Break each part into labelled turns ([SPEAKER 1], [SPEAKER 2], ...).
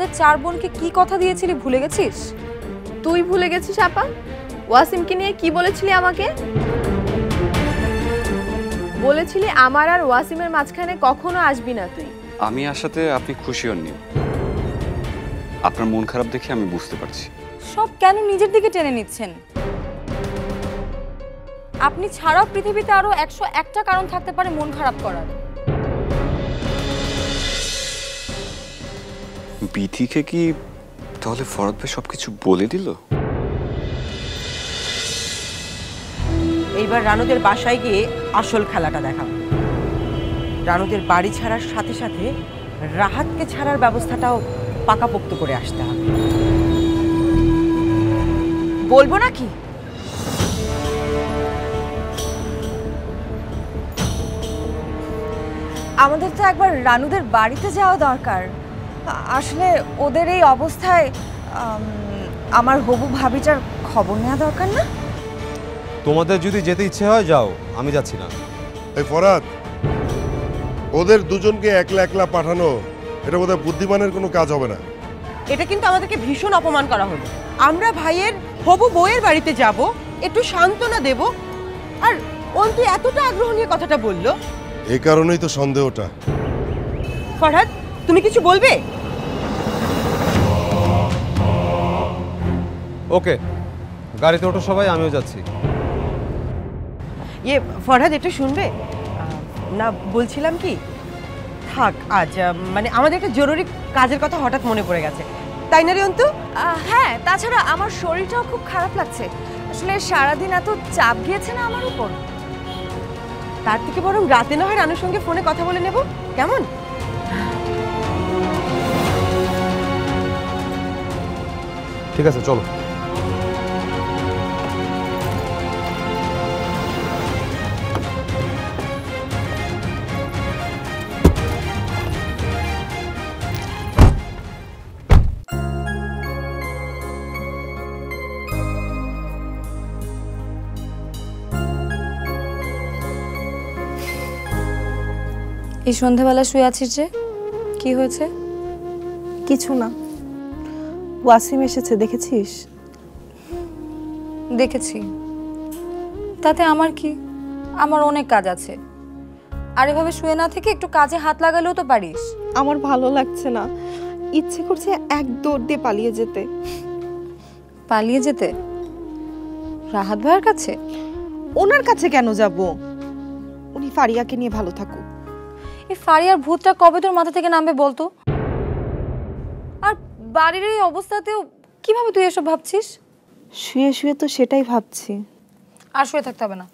[SPEAKER 1] আমাদের 4 বোনকে কি কথা দিয়েছিলি ভুলে গেছিস?
[SPEAKER 2] তুই ভুলে গেছিস আপা? ওয়াসিমকে নিয়ে কি বলেছিলি আমাকে? বলেছিলি আমার আর ওয়াসিমের মাঝখানে কখনো আসবি না তুই।
[SPEAKER 3] আমি আসাতে আপনি খুশি হননি, আপনার মন খারাপ দেখে আমি বুঝতে পারছি।
[SPEAKER 1] সব কেন নিজের দিকে টেনে নিচ্ছেন? আপনি ছাড়াও পৃথিবীতে আরো 101টা কারণ থাকতে পারে মন খারাপ করার।
[SPEAKER 3] বিথিকে কি তাহলে ফরদ ভাই সবকিছু বলে দিল?
[SPEAKER 4] এইবার রানুদের বাসায় গিয়ে আসল খেলাটা দেখাবো। রানুদের বাড়ি ছাড়ার সাথে সাথে রাহাতকে ছাড়ার ব্যবস্থাটাও পাকাপোক্ত করে আসতে হবে।
[SPEAKER 1] বলবো নাকি? আমাদের তো একবার রানুদের বাড়িতে যাওয়া দরকার। আসলে ওদের এই অবস্থায় আমার হবু ভাবিটার খবর নেওয়া দরকার না?
[SPEAKER 5] তোমাদের যদি যেতে ইচ্ছে হয় যাও, আমি যাচ্ছি না।
[SPEAKER 6] এই ফরাদ, ওদের দুজনকে একলা একলা পাঠানো এটা বোধহয় বুদ্ধিমানের কোনো কাজ হবে না।
[SPEAKER 4] এটা কিন্তু আমাদেরকে ভীষণ অপমান করা হলো। আমরা ভাইয়ের হবু বউয়ের বাড়িতে যাব, একটু সান্ত্বনা দেব, আর অন্তু এতটা আগ্রহ নিয়ে কথাটা বললো।
[SPEAKER 6] এই কারণেই তো সন্দেহটা।
[SPEAKER 4] ফরহাদ, তুমি কিছু বলবে?
[SPEAKER 5] ওকে, গাড়িতে ওঠো সবাই, আমিও যাচ্ছি।
[SPEAKER 4] ফরহাদ একটু শুনবে না? বলছিলাম কি, থাক আজ, মানে আমাদের একটা জরুরি কাজের কথা হঠাৎ মনে পড়ে গেছে, তাই না রে অন্তু?
[SPEAKER 1] হ্যাঁ, তাছাড়া আমার শরীরটাও খুব খারাপ লাগছে। আসলে সারাদিন এত চাপ গিয়েছে না আমার উপর।
[SPEAKER 4] তার থেকে বরং রাতে না হয় রানুর সঙ্গে ফোনে কথা বলে নেব, কেমন?
[SPEAKER 5] ঠিক আছে, চলো।
[SPEAKER 1] এই সন্ধ্যাবেলা শুয়ে আছিস যে, কি হয়েছে?
[SPEAKER 7] কিছু না। ওয়াসিম এসেছে, দেখেছিস?
[SPEAKER 1] দেখেছি। তাতে আমার কি? আমার অনেক কাজ আছে। আর এভাবে শুয়ে না থেকে একটু কাজে হাত লাগালেও তো পারিস।
[SPEAKER 7] আমার ভালো লাগছে না, ইচ্ছে করছে এক দৌড় দিয়ে পালিয়ে যেতে।
[SPEAKER 1] পালিয়ে যেতে? রাহাত ভাইয়ের কাছে?
[SPEAKER 7] ওনার কাছে কেন যাব? উনি ফারিয়াকে নিয়ে ভালো থাকুক।
[SPEAKER 1] এই ফারিয়ার ভূতটা কবে তোর মাথা থেকে নামবে বলতো? আর বাড়ির এই অবস্থাতেও কিভাবে তুই এসব ভাবছিস?
[SPEAKER 7] শুয়ে শুয়ে তো সেটাই ভাবছি।
[SPEAKER 1] আর শুয়ে থাকতে হবে না,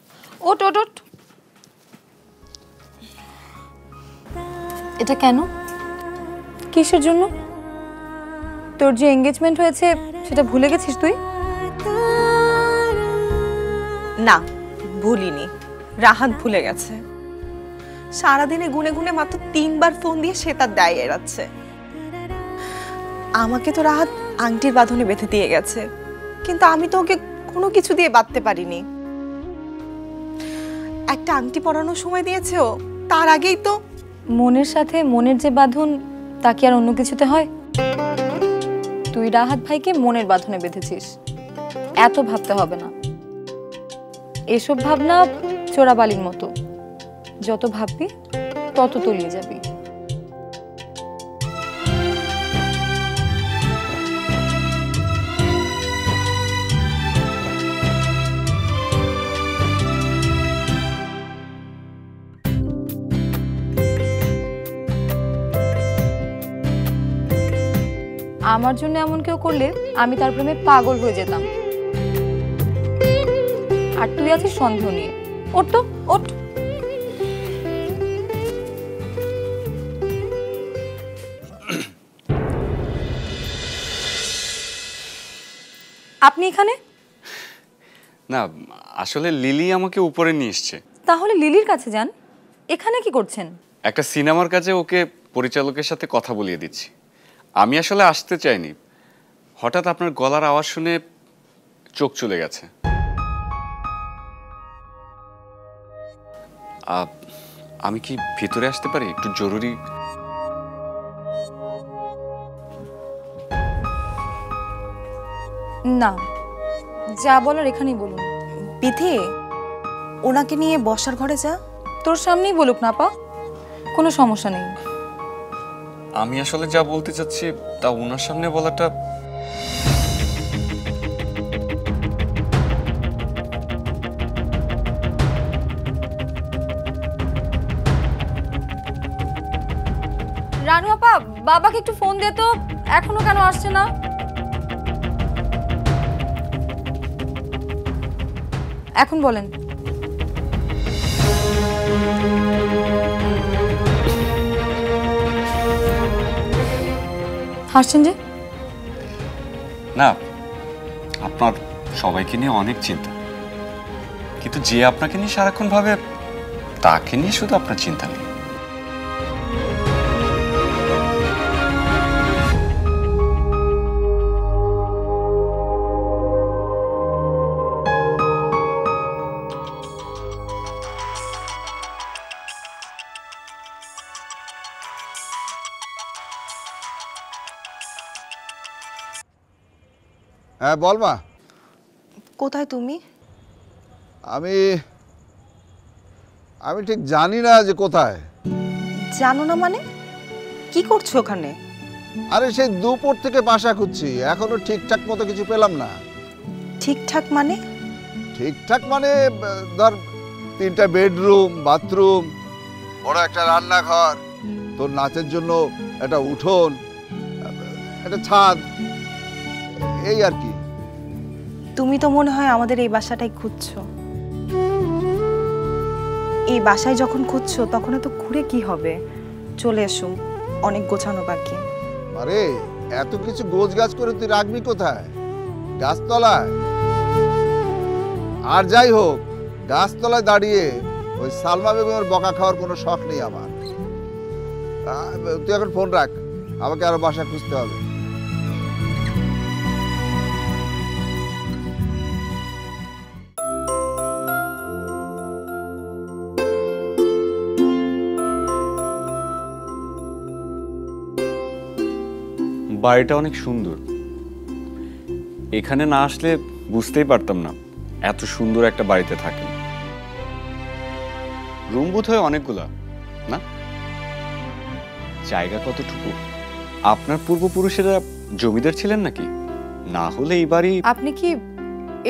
[SPEAKER 1] ওঠ ওঠ ওঠ। এটা কেন? কিসের জন্য? তোর যে এঙ্গেজমেন্ট হয়েছে সেটা ভুলে গেছিস তুই?
[SPEAKER 7] না, ভুলিনি। রাহাত ভুলে গেছে। সারাদিনে গুনে গুনে মাত্র 3 বার ফোন দিয়ে সে তার দায় এড়াচ্ছে। আমাকে তো রাহাত আংটির বাঁধনে বেঁধে দিয়ে গেছে, কিন্তু আমি তো ওকে কোনো কিছু দিয়ে বাঁধতে পারিনি। একটা আংটি পরানোর সময় দিয়েছে ও, তার আগেই তো।
[SPEAKER 1] মনের সাথে মনের যে বাঁধন, তা কি আর অন্য কিছুতে হয়? তুই রাহাত ভাইকে মনের বাঁধনে বেঁধেছিস, এত ভাবতে হবে না। এসব ভাবনা চোরাবালির মতো, যত ভাববি তত তলিয়ে যাবি। আমার জন্য এমন কেউ করলে আমি তার প্রেমে পাগল হয়ে যেতাম। আর তুই আছিস সন্দেহ নিয়ে। ওঠ তো, ওঠ। আপনি এখানে?
[SPEAKER 3] না, আসলে লিলি আমাকে উপরে নিয়ে এসছে।
[SPEAKER 1] তাহলে লিলির কাছে যান, এখানে কি করছেন?
[SPEAKER 3] একটা সিনেমার কাজে ওকে পরিচালকের সাথে কথা বলিয়ে দিচ্ছি। আমি আসলে আসতে চাইনি, হঠাৎ আপনার গলার আওয়াজ শুনে চোখ চলে গেছে। আমি কি ভিতরে আসতে পারি? একটু জরুরি।
[SPEAKER 1] না, যা বলার এখানেই বলুন।
[SPEAKER 7] বিধি, ওনাকে নিয়ে বসার ঘরে যা।
[SPEAKER 1] তোর সামনেই বলুক না পা, কোনো সমস্যা নেই।
[SPEAKER 3] আমি আসলে যা বলতে চাচ্ছি তা ওনার সামনে বলাটা
[SPEAKER 1] রানু আপা, বাবাকে একটু ফোন দে তো, এখনো কেন আসছে না? এখন বলেন। হাসছেন যে?
[SPEAKER 3] না, আপনার সবাইকে নিয়ে অনেক চিন্তা, কিন্তু যে আপনাকে নিয়ে সারাক্ষণ ভাবে তাকে নিয়ে শুধু আপনার চিন্তা নেই।
[SPEAKER 8] হ্যাঁ বল মা।
[SPEAKER 7] কোথায় তুমি?
[SPEAKER 8] আমি আমি ঠিক জানি না যে কোথায়।
[SPEAKER 7] জানো না মানে? কি করছো ওখানে?
[SPEAKER 8] আরে সেই দুপুর থেকে বাসা খুঁজছি, এখনো ঠিকঠাক মতো কিছু পেলাম না।
[SPEAKER 7] ঠিকঠাক মানে?
[SPEAKER 8] ঠিকঠাক মানে ধর 3টা বেডরুম, বাথরুম, বড় একটা রান্নাঘর, তোর নাচের জন্য একটা উঠোন, একটা ছাদ, এই আর কি।
[SPEAKER 7] তুমি তো মনে হয় আমাদের এই বাসাটাই খুঁজছো। এই বাসায় যখন খুঁজছো তখন তো ঘুরে কি হবে? চলে এসো, অনেক গোছানো বাকি।
[SPEAKER 8] আরে এত কিছু গোছগাছ করে তুই রাখবি কোথায়? গাছতলায়? আর যাই হোক, গাছতলায় দাঁড়িয়ে ওই সালমা বেগমের বকা খাওয়ার কোনো শখ নেই আমার। তুই এখন ফোন রাখ, আমাকে আরো বাসা খুঁজতে হবে।
[SPEAKER 3] বাড়িটা অনেক সুন্দর, এখানে না আসলে বুঝতেই পারতাম না এত সুন্দর একটা বাড়িতে থাকেন। রুম বোধ হয় অনেকগুলা, না? জায়গা কতটুকু? আপনার পূর্বপুরুষেরা জমিদার ছিলেন নাকি? না হলে এই বাড়ি...
[SPEAKER 1] আপনি কি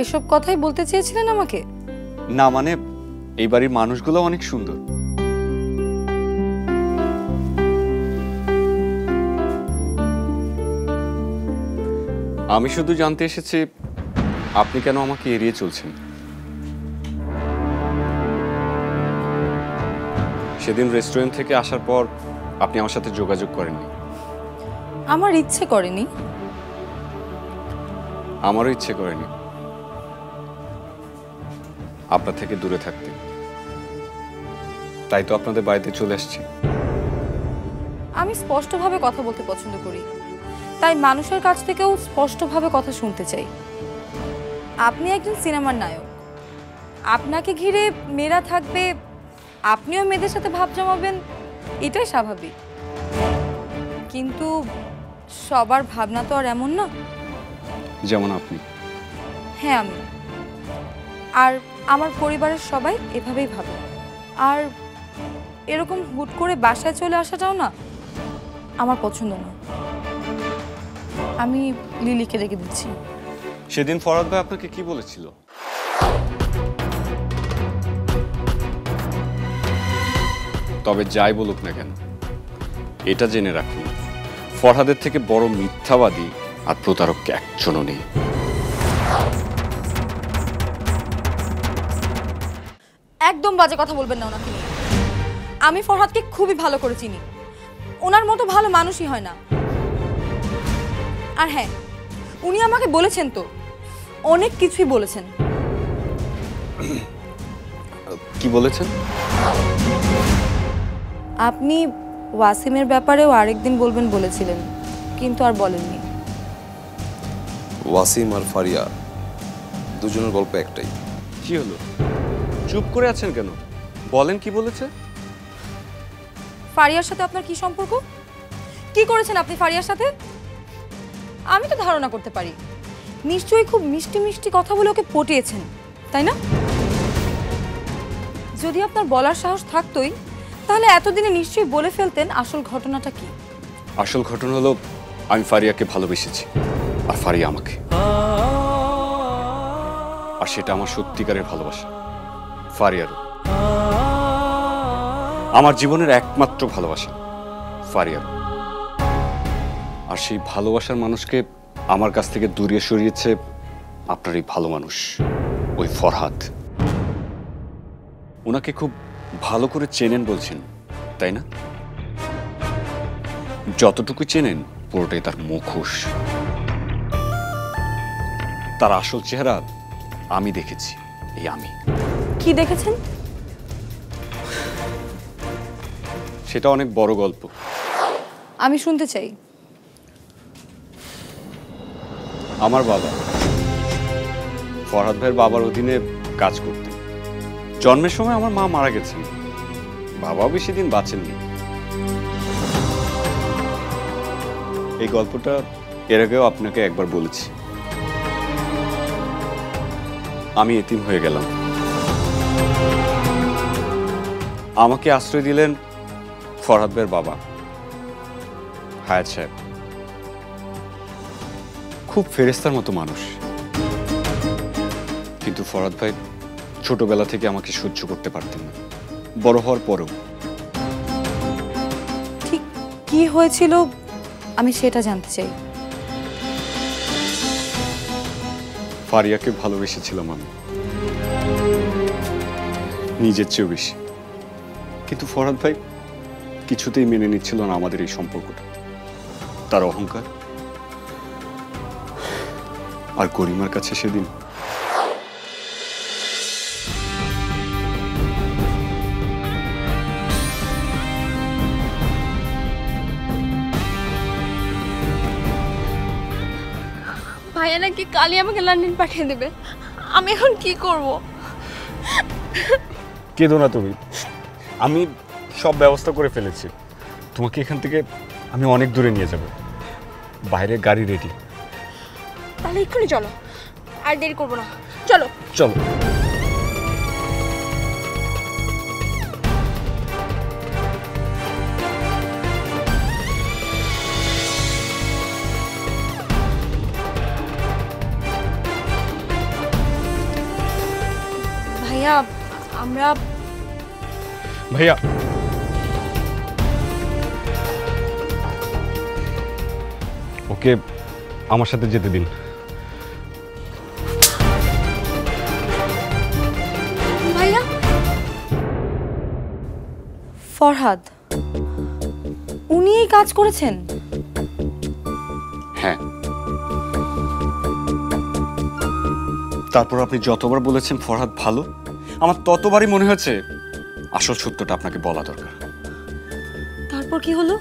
[SPEAKER 1] এসব কথাই বলতে চেয়েছিলেন আমাকে?
[SPEAKER 3] না মানে, এই বাড়ির মানুষগুলো অনেক সুন্দর। আমি শুধু জানতে এসেছি আপনি কেন আমাকে এড়িয়ে চলছেন। সেদিন রেস্টুরেন্ট থেকে আসার পর আপনি আমার সাথে যোগাযোগ করেননি।
[SPEAKER 1] আমার ইচ্ছে করেনি।
[SPEAKER 3] আমারও ইচ্ছে করেনি আপনার থেকে দূরে থাকতে, তাই তো আপনাদের বাড়িতে চলে আসছি।
[SPEAKER 1] আমি স্পষ্টভাবে কথা বলতে পছন্দ করি, তাই মানুষের কাছ থেকেও স্পষ্টভাবে কথা শুনতে চাই। আপনি একজন সিনেমার নায়ক, আপনাকে ঘিরে মেয়েরা থাকবে, আপনিও মেয়েদের সাথে ভাব জমাবেন, এটাই স্বাভাবিক। কিন্তু সবার ভাবনা তো আর এমন না।
[SPEAKER 3] যেমন আপনি?
[SPEAKER 1] হ্যাঁ আমি, আর আমার পরিবারের সবাই এভাবেই ভাবে। আর এরকম হুট করে বাসায় চলে আসাটাও না আমার পছন্দ না। আমি লিলিকে রেখে দিচ্ছি।
[SPEAKER 3] সেদিন ফরাদ ভাই আপনাকে কি বলেছিল? তবে যাই বলুক না কেন, এটা জেনে রাখুন, ফরহাদের থেকে বড় মিথ্যাবাদী আর প্রতারক একজনও নেই।
[SPEAKER 1] একদম বাজে কথা বলবেন না ওনাকে নিয়ে। আমি ফরহাদকে খুবই ভালো করে চিনি, ওনার মতো ভালো মানুষই হয় না। আর হ্যাঁ, উনি আমাকে বলেছেন তো, অনেক কিছুই বলেছেন।
[SPEAKER 3] কি বলেছেন?
[SPEAKER 1] আপনি ওয়াসিমের ব্যাপারেও আরেকদিন বলবেন বলেছিলেন, কিন্তু আর বলেননি।
[SPEAKER 9] ওয়াসিম আর ফারিয়া দুজনের গল্প একটাই।
[SPEAKER 3] কি হলো, চুপ করে আছেন কেন? বলেন কি বলেছে।
[SPEAKER 1] ফারিয়ার সাথে আপনার কি সম্পর্ক? কি করেছেন আপনি ফারিয়ার সাথে? আমি তো ধারণা করতে পারি নিশ্চয়ই খুব মিষ্টি মিষ্টি কথা বলে ওকে পটিয়েছেন, তাই না? যদি আপনার বলার সাহস থাকতোই তাহলে এতদিনে নিশ্চয়ই বলে ফেলতেন আসল ঘটনাটা কি।
[SPEAKER 3] আসল ঘটনা হলো আমি ফারিয়াকে ভালোবেসেছি আর ফারিয়া আমাকে, আর সেটা আমার সত্যিকারের ভালোবাসা। ফারিয়ারও আমার জীবনের একমাত্র ভালোবাসা, ফারিয়ারও। আর সেই ভালোবাসার মানুষকে আমার কাছ থেকে দূরে সরিয়েছে আপনার এই ভালো মানুষ, ওই ফরহাদ। ওনাকে খুব ভালো করে চেনেন বলছেন, তাই না? যতটুকু চেনেন পুরোটাই তার মুখোশ। তার আসল চেহারা আমি দেখেছি। এই আমি
[SPEAKER 1] কি দেখেছেন?
[SPEAKER 3] সেটা অনেক বড় গল্প।
[SPEAKER 1] আমি শুনতে চাই।
[SPEAKER 3] আমার বাবা ফরহাদ ভাইয়ের বাবার অধীনে কাজ করতেন। জন্মের সময় আমার মা মারা গেছেন, বাবাও বেশি দিন বাঁচেননি। এই গল্পটা এর আগেও আপনাকে একবার বলেছি। আমি এতিম হয়ে গেলাম। আমাকে আশ্রয় দিলেন ফরহাদ ভাইয়ের বাবা হায়াত সাহেব। খুব ফেরেস্তার মতো মানুষ, কিন্তু ফরহাদ ভাই ছোটবেলা থেকে আমাকে সহ্য করতে পারতেন না, বড় হওয়ার পরেও।
[SPEAKER 1] ঠিক কি হয়েছিল আমি সেটা জানতে চাই।
[SPEAKER 3] ফারিয়াকে ভালোবেসেছিলাম আমি, নিজের চেয়েও বেশি। কিন্তু ফরহাদ ভাই কিছুতেই মেনে নিচ্ছিল না আমাদের এই সম্পর্কটা। তার অহংকার আর গরিমার কাছে সেদিন
[SPEAKER 2] ভাইয়া নাকি কালই আমাকে লন্ডন পাঠিয়ে দেবে। আমি এখন কি করব?
[SPEAKER 3] কেঁদো না তুমি, আমি সব ব্যবস্থা করে ফেলেছি। তোমাকে এখান থেকে আমি অনেক দূরে নিয়ে যাব। বাইরে গাড়ি রেডি।
[SPEAKER 2] তাহলে এক্ষুনি চলো, আর দেরি করবো না। চলো
[SPEAKER 3] চলো।
[SPEAKER 1] ভাইয়া আমরা
[SPEAKER 3] ভাইয়া ওকে আমার সাথে যেতে দিন।
[SPEAKER 1] ভাইয়া ফরহাদ উনি এই কাজ করেছেন?
[SPEAKER 3] হ্যাঁ। তারপর আপনি যতবার বলেছেন ফরহাদ ভালো, আমার ততবারই মনে হয়েছে আসল সত্যটা আপনাকে বলা দরকার।
[SPEAKER 1] তারপর কি হলো?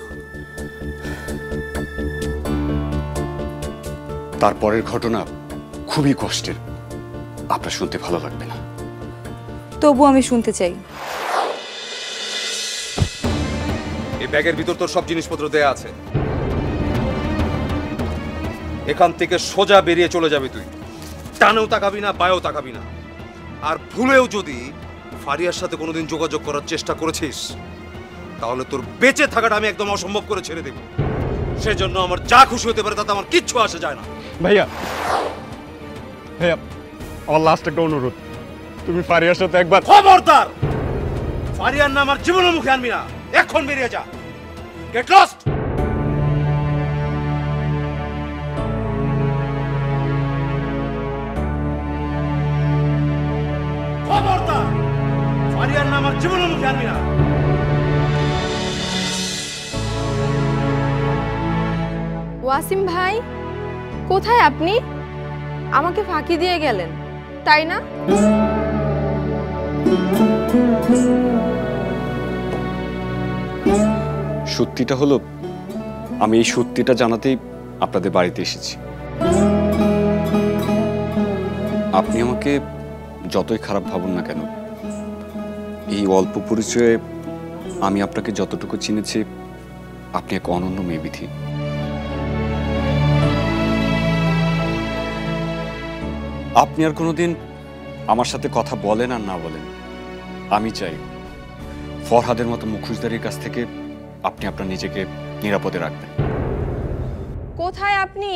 [SPEAKER 3] তারপরের ঘটনা খুবই কষ্টের, আপনার শুনতে ভালো লাগবে না।
[SPEAKER 1] তবু আমি শুনতে চাই।
[SPEAKER 9] এই ব্যাগের ভিতর তোর সব জিনিসপত্র দেয়া আছে। এখান থেকে সোজা বেরিয়ে চলে যাবে তুই। টানেও তাকাবি না, বায়েও তাকাবি না। আর ভুলেও যদি ফারিয়ার সাথে কোনোদিন যোগাযোগ করার চেষ্টা করেছিস তাহলে তোর বেঁচে থাকাটা আমি একদম অসম্ভব করে ছেড়ে দেব। সেজন্য আমার যা খুশি হতে পারে তাতে আমার কিচ্ছু আসে যায় না।
[SPEAKER 3] ভাইয়া ভাইয়া আমার লাস্ট একটা অনুরোধ, তুমি ফারিয়ার সাথে একবার।
[SPEAKER 9] খবরদার! ফারিয়ার নাম আমার জীবনের মুখে আনবি না। এখন বেরিয়ে যা। Get lost! খবরদার! ফারিয়ার নাম আমার জীবনের মুখে আনবি না।
[SPEAKER 2] ওয়াসিম ভাই, কোথায় আপনি? আমাকে ফাঁকি দিয়ে গেলেন, তাই না?
[SPEAKER 3] সত্যিটা হলো আমি এই সত্যিটা জানাতেই আপনাদের বাড়িতে এসেছি। আপনি আমাকে যতই খারাপ ভাবুন না কেন, এই অল্প পরিচয়ে আমি আপনাকে যতটুকু চিনেছি আপনি এক অনন্য মেয়েবিধি। আপনি আর কোনোদিন আমার সাথে কথা বলেন আর না বলেন, আমি চাই ফরহাদের মতো মুখোশধারীর কাছ থেকে আপনি আপনার নিজেকে নিরাপদে রাখবেন।
[SPEAKER 2] কোথায় আপনি?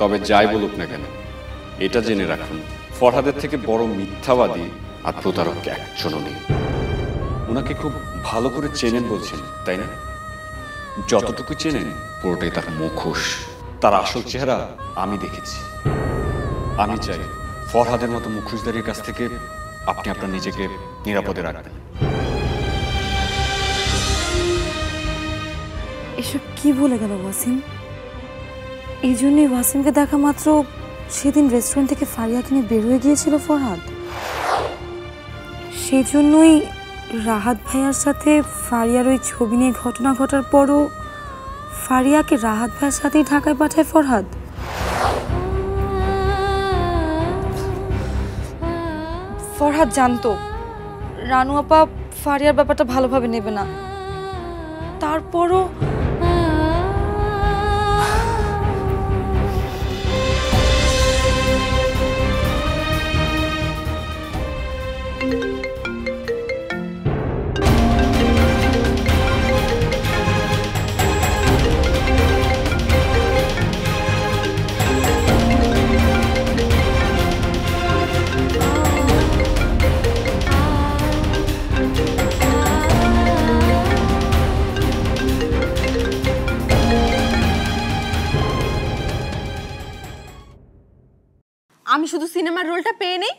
[SPEAKER 3] তবে যাই বলুক না কেন, এটা জেনে রাখুন, ফরহাদের থেকে বড় মিথ্যাবাদী আর প্রতারক একজনও নেই। ওনাকে খুব ভালো করে চেনেন বলছেন, তাই না? যতটুকু চেনেন পুরোটাই তার মুখোশ। তার আসল চেহারা আমি দেখেছি। আমি চাই ফরহাদের মতো মুখোশধারীর কাছ থেকে আপনি আপনার নিজেকে নিরাপদে রাখবেন।
[SPEAKER 1] এসব কি বলে গেল ওয়াসিম? এই জন্যই ওয়াসিমকে দেখা মাত্র সেদিন রেস্টুরেন্ট থেকে ফারিয়াকে নিয়ে বের হয়ে গিয়েছিল ফরহাদ। সেই জন্যই রাহাত ভাইয়ার সাথে ফারিয়ার ওই ছবি নিয়ে ঘটনা ঘটার পরও ফারিয়াকে রাহাত ভাইয়ের সাথেই ঢাকায় পাঠায় ফরহাদ। ফরহাদ জানতো রানু আপা ফারিয়ার ব্যাপারটা ভালোভাবে নেবে না, তারপরও
[SPEAKER 2] আমি শুধু সিনেমার রোলটা পেয়ে নেই,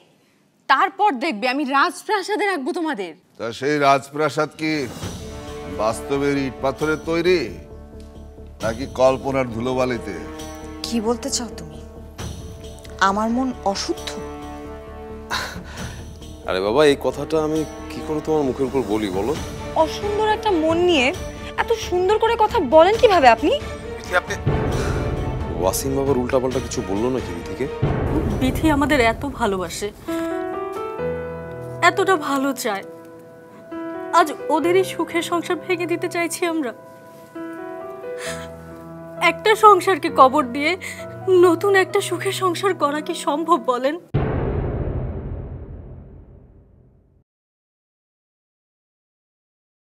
[SPEAKER 2] তারপর দেখবে আমি রাজপ্রাসাদে রাখবো তোমাদের।
[SPEAKER 8] তা সেই রাজপ্রাসাদ কি বাস্তবের ইট পাথরের তৈরি নাকি কল্পনার ধুলোবালিতে?
[SPEAKER 7] কি বলতে চাও তুমি? আমার মন অশুদ্ধ?
[SPEAKER 9] আরে বাবা, এই কথাটা আমি কি করে তোমার মুখের উপর বলি বলো?
[SPEAKER 1] অসুন্দর একটা মন নিয়ে এত সুন্দর করে কথা বলেন কিভাবে আপনি?
[SPEAKER 9] আপনি ওয়াসিম বাবার উল্টাপাল্টা কিছু বললো নাকি বিথিকে?
[SPEAKER 10] বিথি আমাদের এত ভালোবাসে, এতটা ভালো চায়, আজ ওদেরই সুখের সংসার ভেঙে দিতে চাইছি আমরা। একটা সংসারকে কবর দিয়ে নতুন একটা সুখের সংসার করা কি সম্ভব বলেন?